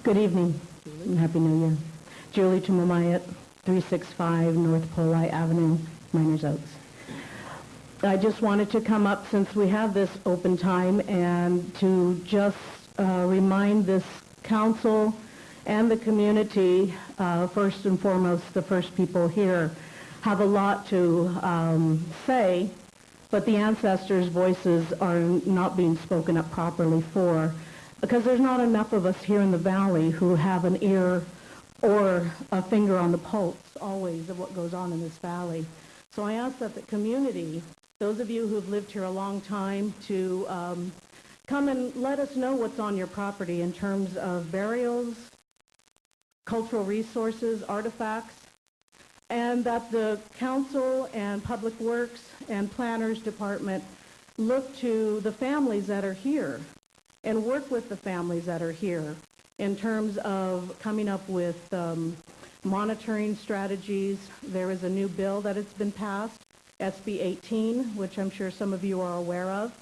Good evening and Happy New Year. Julie Tumamait, 365 North Poli Avenue, Miners Oaks. I just wanted to come up since we have this open time and to just remind this council and the community, first and foremost, the first people here have a lot to say, but the ancestors' voices are not being spoken up properly for, because there's not enough of us here in the valley who have an ear or a finger on the pulse always of what goes on in this valley. So I ask that the community, those of you who've lived here a long time, to come and let us know what's on your property in terms of burials, cultural resources, artifacts, and that the council and public works and planners department look to the families that are here and work with the families that are here in terms of coming up with monitoring strategies. There is a new bill that has been passed, SB 18, which I'm sure some of you are aware of.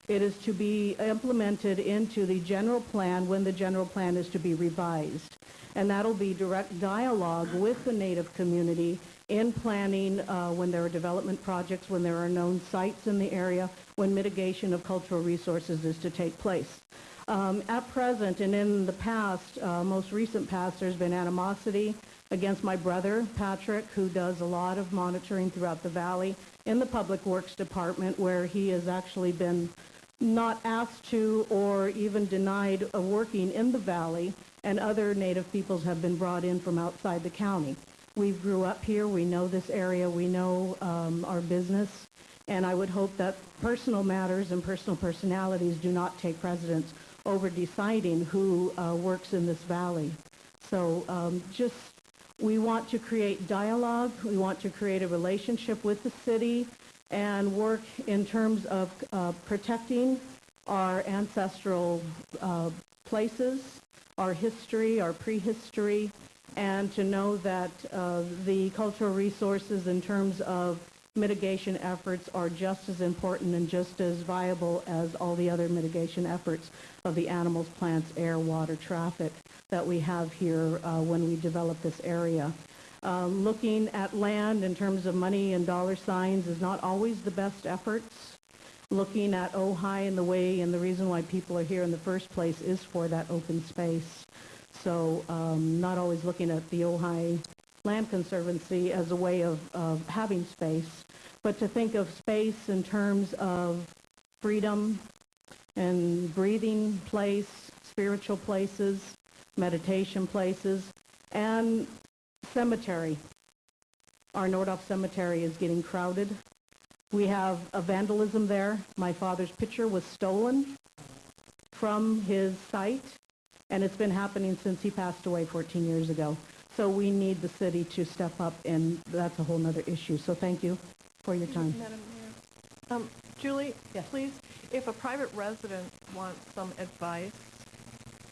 It is to be implemented into the general plan when the general plan is to be revised. And that'll be direct dialogue with the Native community in planning when there are development projects, when there are known sites in the area, when mitigation of cultural resources is to take place. At present and in the past, most recent past, there's been animosity against my brother, Patrick, who does a lot of monitoring throughout the valley in the Public Works Department, where he has actually been not asked to or even denied working in the valley, and other Native peoples have been brought in from outside the county. We grew up here, we know this area, we know our business, and I would hope that personal matters and personal personalities do not take precedence over deciding who works in this valley. So we want to create dialogue, we want to create a relationship with the city and work in terms of protecting our ancestral places, our history, our prehistory, and to know that the cultural resources in terms of mitigation efforts are just as important and just as viable as all the other mitigation efforts of the animals, plants, air, water, traffic that we have here when we develop this area. Looking at land in terms of money and dollar signs is not always the best efforts. Looking at Ojai and the way and the reason why people are here in the first place is for that open space. So not always looking at the Ojai Land Conservancy as a way of having space, but to think of space in terms of freedom and breathing place, spiritual places, meditation places, and cemetery. Our Nordhoff Cemetery is getting crowded. We have a vandalism there. My father's picture was stolen from his site, and it's been happening since he passed away 14 years ago. So we need the city to step up, and that's a whole other issue. So thank you for your time. Madam Mayor. Julie, yes. Please, if a private resident wants some advice,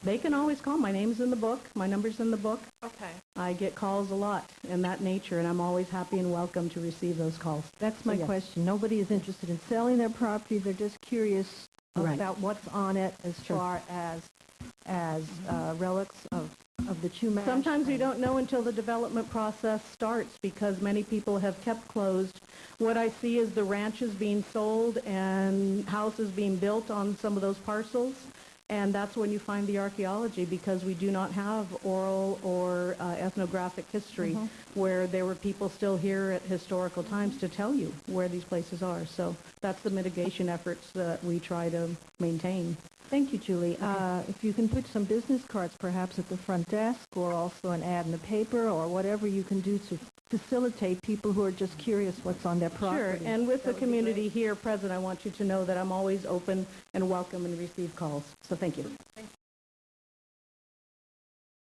they can always call. My name's in the book. My number's in the book. Okay. I get calls a lot in that nature, and I'm always happy and welcome to receive those calls. That's my question. Nobody is interested in selling their property. They're just curious about what's on it as far as relics of the Chumash. Sometimes we don't know until the development process starts because many people have kept closed. What I see is the ranches being sold and houses being built on some of those parcels. And that's when you find the archaeology, because we do not have oral or ethnographic history where there were people still here at historical times to tell you where these places are. So that's the mitigation efforts that we try to maintain. Thank you, Julie. If you can put some business cards perhaps at the front desk, or also an ad in the paper, or whatever you can do to facilitate people who are just curious what's on their property. Sure, and with the community here present, I want you to know that I'm always open and welcome and receive calls. So thank you.